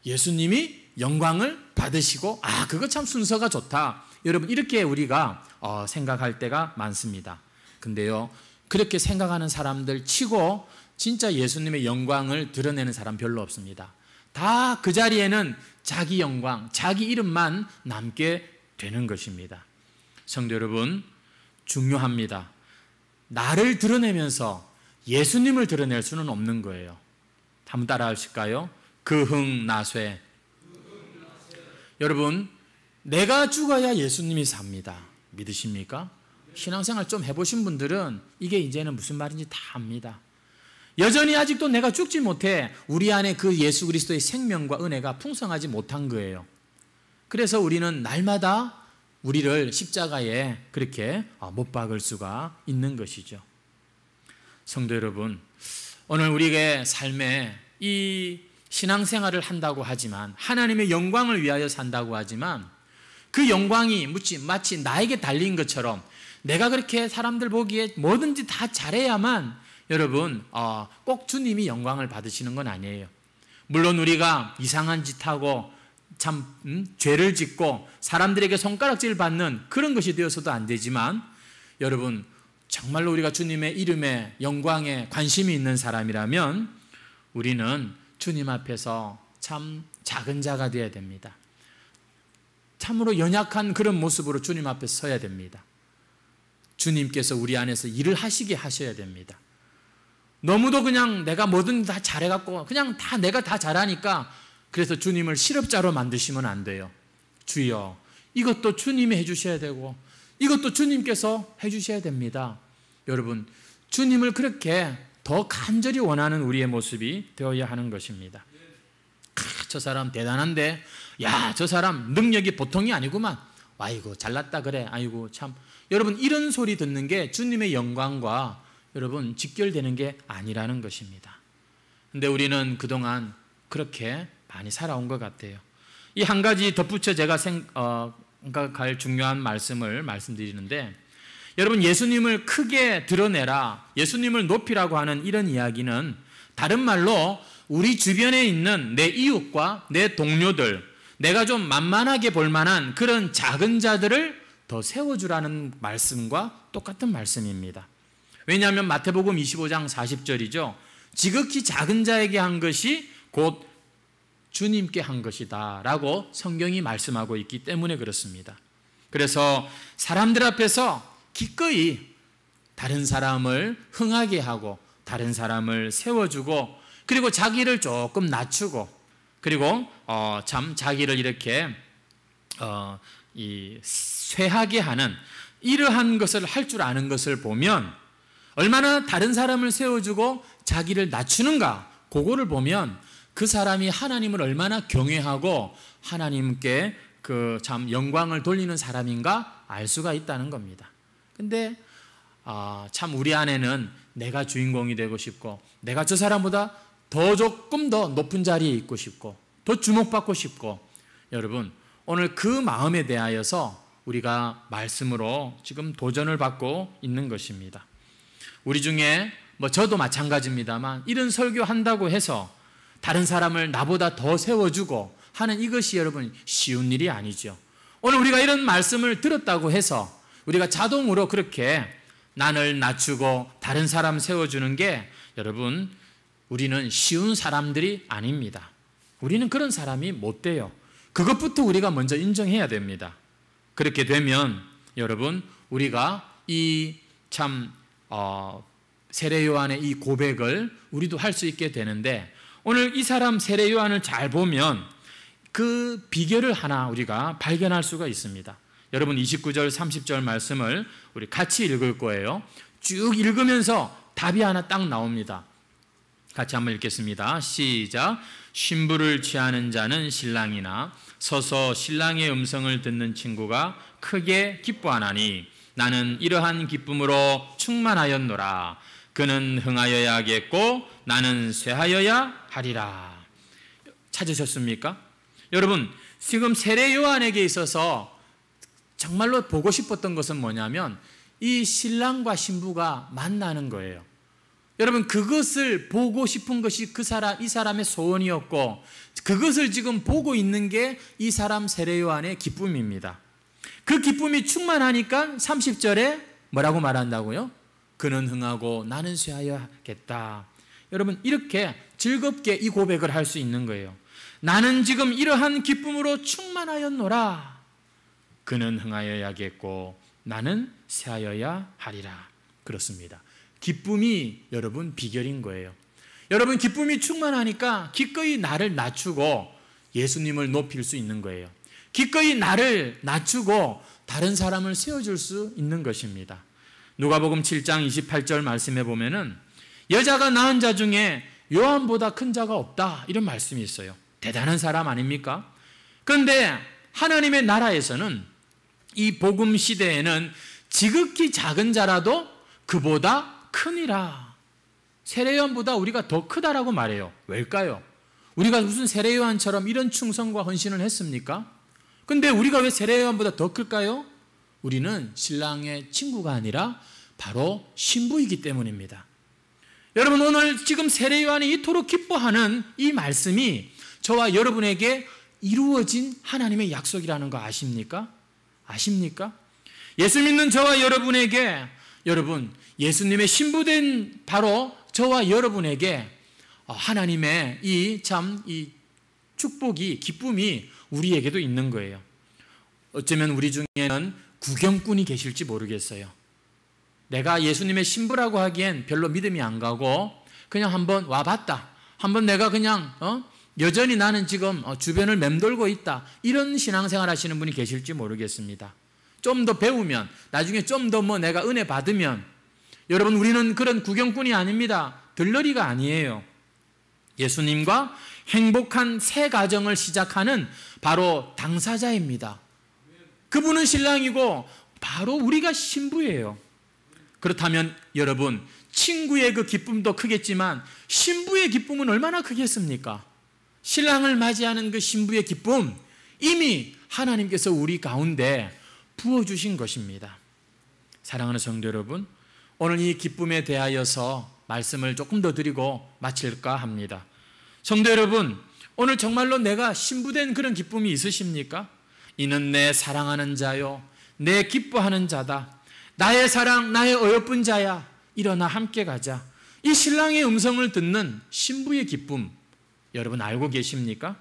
예수님이 영광을 받으시고, 그거 참 순서가 좋다, 여러분 이렇게 우리가 생각할 때가 많습니다. 근데요, 그렇게 생각하는 사람들 치고 진짜 예수님의 영광을 드러내는 사람 별로 없습니다. 다 그 자리에는 자기 영광, 자기 이름만 남게 되는 것입니다. 성도 여러분, 중요합니다. 나를 드러내면서 예수님을 드러낼 수는 없는 거예요. 한번 따라 하실까요? 그흥나쇠. 여러분, 내가 죽어야 예수님이 삽니다. 믿으십니까? 신앙생활 좀 해보신 분들은 이게 이제는 무슨 말인지 다 압니다. 여전히 아직도 내가 죽지 못해 우리 안에 그 예수 그리스도의 생명과 은혜가 풍성하지 못한 거예요. 그래서 우리는 날마다 우리를 십자가에 그렇게 못 박을 수가 있는 것이죠. 성도 여러분, 오늘 우리의 삶에 이 신앙생활을 한다고 하지만, 하나님의 영광을 위하여 산다고 하지만, 그 영광이 마치 나에게 달린 것처럼 내가 그렇게 사람들 보기에 뭐든지 다 잘해야만 여러분 꼭 주님이 영광을 받으시는 건 아니에요. 물론 우리가 이상한 짓하고 참 죄를 짓고 사람들에게 손가락질 받는 그런 것이 되어서도 안 되지만, 여러분 정말로 우리가 주님의 이름에 영광에 관심이 있는 사람이라면 우리는 주님 앞에서 참 작은 자가 되어야 됩니다. 참으로 연약한 그런 모습으로 주님 앞에 서야 됩니다. 주님께서 우리 안에서 일을 하시게 하셔야 됩니다. 너무도 그냥 내가 뭐든 다 잘해갖고 그냥 다 내가 다 잘하니까 그래서 주님을 실업자로 만드시면 안 돼요. 주여, 이것도 주님이 해주셔야 되고 이것도 주님께서 해주셔야 됩니다. 여러분, 주님을 그렇게 더 간절히 원하는 우리의 모습이 되어야 하는 것입니다. 저 사람 대단한데, 야, 저 사람 능력이 보통이 아니구만. 아이고 잘났다 그래. 아이고 참. 여러분, 이런 소리 듣는 게 주님의 영광과 여러분 직결되는 게 아니라는 것입니다. 근데 우리는 그동안 그렇게 많이 살아온 것 같아요. 이 한 가지 덧붙여 제가 생각할 중요한 말씀을 말씀드리는데, 여러분 예수님을 크게 드러내라, 예수님을 높이라고 하는 이런 이야기는 다른 말로 우리 주변에 있는 내 이웃과 내 동료들, 내가 좀 만만하게 볼 만한 그런 작은 자들을 더 세워주라는 말씀과 똑같은 말씀입니다. 왜냐하면 마태복음 25장 40절이죠. 지극히 작은 자에게 한 것이 곧 주님께 한 것이다 라고 성경이 말씀하고 있기 때문에 그렇습니다. 그래서 사람들 앞에서 기꺼이 다른 사람을 흥하게 하고 다른 사람을 세워주고, 그리고 자기를 조금 낮추고, 그리고 참 자기를 이렇게 쇠하게 하는 이러한 것을 할 줄 아는 것을 보면, 얼마나 다른 사람을 세워주고 자기를 낮추는가, 그거를 보면 그 사람이 하나님을 얼마나 경외하고 하나님께 그 참 영광을 돌리는 사람인가 알 수가 있다는 겁니다. 근데 참 우리 안에는 내가 주인공이 되고 싶고, 내가 저 사람보다 더 조금 더 높은 자리에 있고 싶고, 더 주목받고 싶고, 여러분 오늘 그 마음에 대하여서 우리가 말씀으로 지금 도전을 받고 있는 것입니다. 우리 중에 저도 마찬가지입니다만, 이런 설교한다고 해서 다른 사람을 나보다 더 세워주고 하는 이것이 여러분 쉬운 일이 아니죠. 오늘 우리가 이런 말씀을 들었다고 해서 우리가 자동으로 그렇게 나를 낮추고 다른 사람 세워주는 게, 여러분 우리는 쉬운 사람들이 아닙니다. 우리는 그런 사람이 못 돼요. 그것부터 우리가 먼저 인정해야 됩니다. 그렇게 되면 여러분 우리가 이 참 세례 요한의 이 고백을 우리도 할 수 있게 되는데, 오늘 이 사람 세례 요한을 잘 보면 그 비결을 하나 우리가 발견할 수가 있습니다. 여러분 29절 30절 말씀을 우리 같이 읽을 거예요. 쭉 읽으면서 답이 하나 딱 나옵니다. 같이 한번 읽겠습니다. 시작. 신부를 취하는 자는 신랑이나 서서 신랑의 음성을 듣는 친구가 크게 기뻐하나니 나는 이러한 기쁨으로 충만하였노라. 그는 흥하여야 하겠고 나는 쇠하여야 하리라. 찾으셨습니까? 여러분 지금 세례 요한에게 있어서 정말로 보고 싶었던 것은 뭐냐면 이 신랑과 신부가 만나는 거예요. 여러분 그것을 보고 싶은 것이 이 사람의 소원이었고, 그것을 지금 보고 있는 게 이 사람 세례 요한의 기쁨입니다. 그 기쁨이 충만하니까 30절에 뭐라고 말한다고요? 그는 흥하고 나는 쇠하여야겠다. 여러분 이렇게 즐겁게 이 고백을 할 수 있는 거예요. 나는 지금 이러한 기쁨으로 충만하였노라. 그는 흥하여야겠고 나는 쇠하여야 하리라. 그렇습니다. 기쁨이 여러분 비결인 거예요. 여러분 기쁨이 충만하니까 기꺼이 나를 낮추고 예수님을 높일 수 있는 거예요. 기꺼이 나를 낮추고 다른 사람을 세워줄 수 있는 것입니다. 누가복음 7장 28절 말씀에 보면은 여자가 낳은 자 중에 요한보다 큰 자가 없다 이런 말씀이 있어요. 대단한 사람 아닙니까? 그런데 하나님의 나라에서는 이 복음 시대에는 지극히 작은 자라도 그보다 크니라. 세례요한보다 우리가 더 크다라고 말해요. 왜일까요? 우리가 무슨 세례요한처럼 이런 충성과 헌신을 했습니까? 근데 우리가 왜 세례요한보다 더 클까요? 우리는 신랑의 친구가 아니라 바로 신부이기 때문입니다. 여러분 오늘 지금 세례요한이 이토록 기뻐하는 이 말씀이 저와 여러분에게 이루어진 하나님의 약속이라는 거 아십니까? 아십니까? 예수 믿는 저와 여러분에게 여러분 예수님의 신부된 바로 저와 여러분에게 하나님의 이 축복이 기쁨이 우리에게도 있는 거예요. 어쩌면 우리 중에는 구경꾼이 계실지 모르겠어요. 내가 예수님의 신부라고 하기엔 별로 믿음이 안 가고 그냥 한번 와봤다. 한번 내가 그냥 여전히 나는 지금 주변을 맴돌고 있다. 이런 신앙생활 하시는 분이 계실지 모르겠습니다. 좀 더 배우면 나중에 좀 더 내가 은혜 받으면 여러분 우리는 그런 구경꾼이 아닙니다. 들러리가 아니에요. 예수님과 행복한 새 가정을 시작하는 바로 당사자입니다. 그분은 신랑이고 바로 우리가 신부예요. 그렇다면 여러분 친구의 그 기쁨도 크겠지만 신부의 기쁨은 얼마나 크겠습니까? 신랑을 맞이하는 그 신부의 기쁨 이미 하나님께서 우리 가운데 부어주신 것입니다. 사랑하는 성도 여러분, 오늘 이 기쁨에 대하여서 말씀을 조금 더 드리고 마칠까 합니다. 성도 여러분, 오늘 정말로 내가 신부된 그런 기쁨이 있으십니까? 이는 내 사랑하는 자요 내 기뻐하는 자다. 나의 사랑 나의 어여쁜 자야. 일어나 함께 가자. 이 신랑의 음성을 듣는 신부의 기쁨 여러분 알고 계십니까?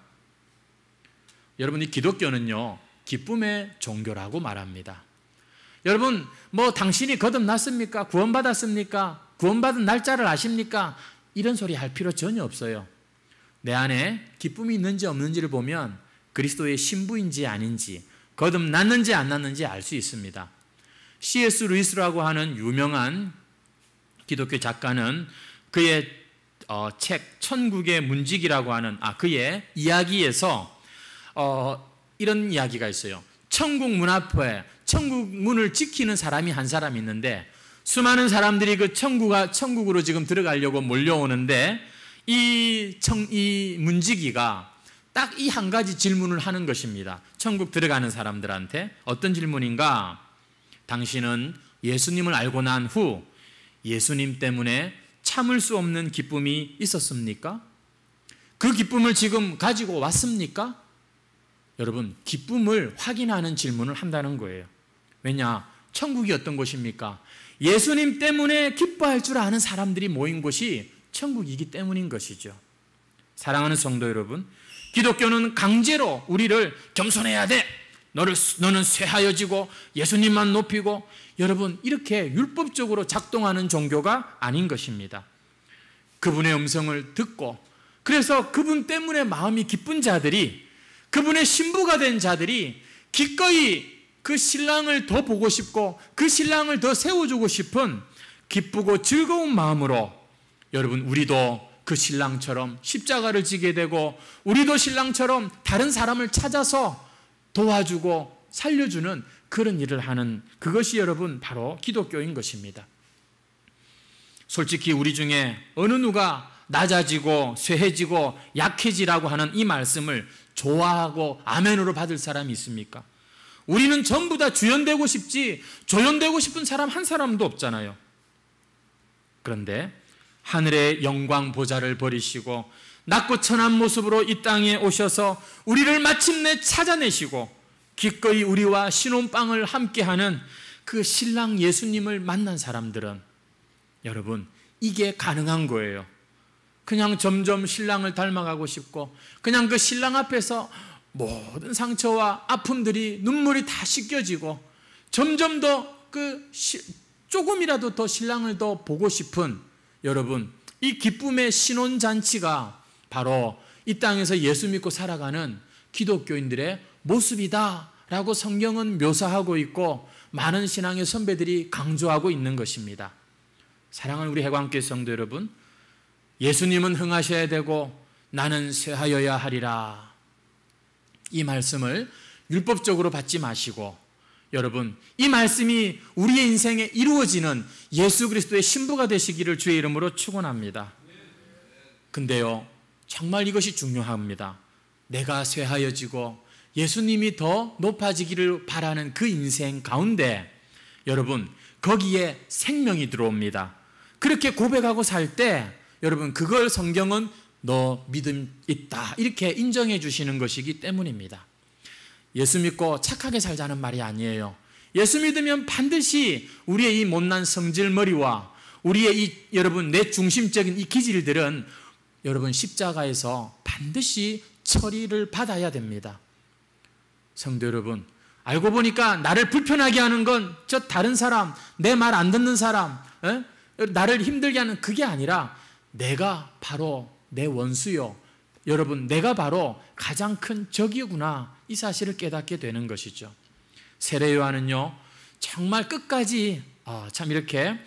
여러분 이 기독교는요 기쁨의 종교라고 말합니다. 여러분 당신이 거듭났습니까? 구원받았습니까? 구원받은 날짜를 아십니까? 이런 소리 할 필요 전혀 없어요. 내 안에 기쁨이 있는지 없는지를 보면 그리스도의 신부인지 아닌지 거듭났는지 안 났는지 알 수 있습니다. C.S. 루이스라고 하는 유명한 기독교 작가는 그의 책 천국의 문지기라고 하는 그의 이야기에서 이런 이야기가 있어요. 천국 문 앞에 천국 문을 지키는 사람이 한 사람이 있는데 수많은 사람들이 그 천국으로 지금 들어가려고 몰려오는데 이 문지기가 딱 이 한 가지 질문을 하는 것입니다. 천국 들어가는 사람들한테 어떤 질문인가? 당신은 예수님을 알고 난 후 예수님 때문에 참을 수 없는 기쁨이 있었습니까? 그 기쁨을 지금 가지고 왔습니까? 여러분, 기쁨을 확인하는 질문을 한다는 거예요. 왜냐? 천국이 어떤 곳입니까? 예수님 때문에 기뻐할 줄 아는 사람들이 모인 곳이 천국이기 때문인 것이죠. 사랑하는 성도 여러분, 기독교는 강제로 우리를 겸손해야 돼. 너는 쇠하여지고 예수님만 높이고 여러분 이렇게 율법적으로 작동하는 종교가 아닌 것입니다. 그분의 음성을 듣고 그래서 그분 때문에 마음이 기쁜 자들이 그분의 신부가 된 자들이 기꺼이 그 신랑을 더 보고 싶고 그 신랑을 더 세워주고 싶은 기쁘고 즐거운 마음으로 여러분 우리도 그 신랑처럼 십자가를 지게 되고 우리도 신랑처럼 다른 사람을 찾아서 도와주고 살려주는 그런 일을 하는 그것이 여러분 바로 기독교인 것입니다. 솔직히 우리 중에 어느 누가 낮아지고 쇠해지고 약해지라고 하는 이 말씀을 좋아하고 아멘으로 받을 사람이 있습니까? 우리는 전부 다 주연되고 싶지 조연되고 싶은 사람 한 사람도 없잖아요. 그런데 하늘의 영광 보좌를 버리시고 낮고 천한 모습으로 이 땅에 오셔서 우리를 마침내 찾아내시고 기꺼이 우리와 신혼방을 함께하는 그 신랑 예수님을 만난 사람들은 여러분 이게 가능한 거예요. 그냥 점점 신랑을 닮아가고 싶고 그냥 그 신랑 앞에서 모든 상처와 아픔들이 눈물이 다 씻겨지고 점점 더 그 조금이라도 더 신랑을 더 보고 싶은 여러분, 이 기쁨의 신혼잔치가 바로 이 땅에서 예수 믿고 살아가는 기독교인들의 모습이다라고 성경은 묘사하고 있고 많은 신앙의 선배들이 강조하고 있는 것입니다. 사랑하는 우리 해광교회 성도 여러분, 예수님은 흥하셔야 되고 나는 쇠하여야 하리라. 이 말씀을 율법적으로 받지 마시고 여러분, 이 말씀이 우리의 인생에 이루어지는 예수 그리스도의 신부가 되시기를 주의 이름으로 축원합니다. 근데요, 정말 이것이 중요합니다. 내가 쇠하여지고 예수님이 더 높아지기를 바라는 그 인생 가운데 여러분, 거기에 생명이 들어옵니다. 그렇게 고백하고 살 때 여러분, 그걸 성경은 너 믿음 있다 이렇게 인정해 주시는 것이기 때문입니다. 예수 믿고 착하게 살자는 말이 아니에요. 예수 믿으면 반드시 우리의 이 못난 성질머리와 우리의 이 여러분 내 중심적인 이 기질들은 여러분 십자가에서 반드시 처리를 받아야 됩니다. 성도 여러분, 알고 보니까 나를 불편하게 하는 건 저 다른 사람, 내 말 안 듣는 사람, 나를 힘들게 하는 그게 아니라 내가 바로 내 원수요. 여러분, 내가 바로 가장 큰 적이구나. 이 사실을 깨닫게 되는 것이죠. 세례 요한은요, 정말 끝까지 참 이렇게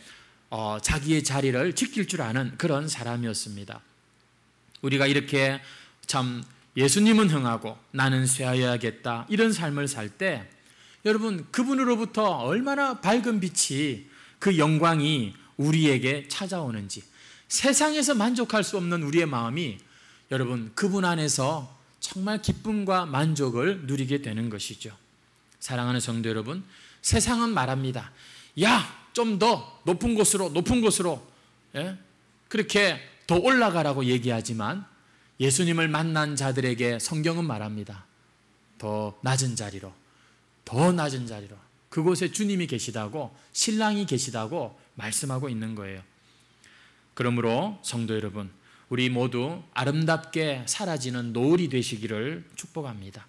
자기의 자리를 지킬 줄 아는 그런 사람이었습니다. 우리가 이렇게 참 예수님은 흥하고 나는 쇠하여야겠다 이런 삶을 살 때 여러분, 그분으로부터 얼마나 밝은 빛이 그 영광이 우리에게 찾아오는지, 세상에서 만족할 수 없는 우리의 마음이 여러분 그분 안에서 정말 기쁨과 만족을 누리게 되는 것이죠. 사랑하는 성도 여러분, 세상은 말합니다. 야, 좀 더 높은 곳으로 그렇게 더 올라가라고 얘기하지만 예수님을 만난 자들에게 성경은 말합니다. 더 낮은 자리로, 더 낮은 자리로, 그곳에 주님이 계시다고, 신랑이 계시다고 말씀하고 있는 거예요. 그러므로 성도 여러분, 우리 모두 아름답게 사라지는 노을이 되시기를 축복합니다.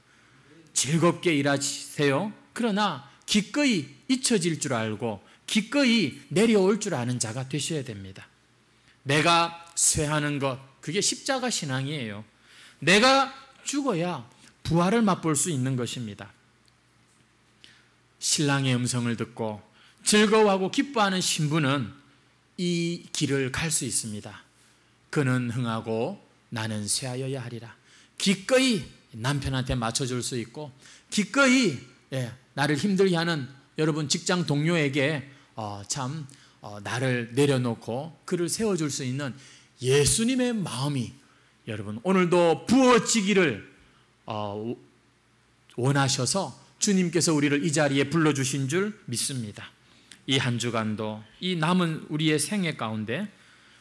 즐겁게 일하세요. 그러나 기꺼이 잊혀질 줄 알고 기꺼이 내려올 줄 아는 자가 되셔야 됩니다. 내가 쇠하는 것, 그게 십자가 신앙이에요. 내가 죽어야 부활을 맛볼 수 있는 것입니다. 신랑의 음성을 듣고 즐거워하고 기뻐하는 신부는 이 길을 갈 수 있습니다. 그는 흥하고 나는 쇠하여야 하리라. 기꺼이 남편한테 맞춰줄 수 있고 기꺼이 나를 힘들게 하는 여러분 직장 동료에게 나를 내려놓고 그를 세워줄 수 있는 예수님의 마음이 여러분 오늘도 부어지기를 원하셔서 주님께서 우리를 이 자리에 불러주신 줄 믿습니다. 이 한 주간도 이 남은 우리의 생애 가운데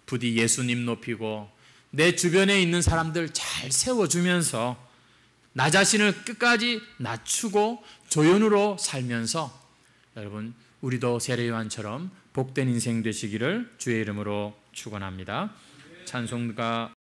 부디 예수님 높이고 내 주변에 있는 사람들 잘 세워주면서 나 자신을 끝까지 낮추고 조연으로 살면서 여러분 우리도 세례 요한처럼 복된 인생 되시기를 주의 이름으로 축원합니다. 찬송가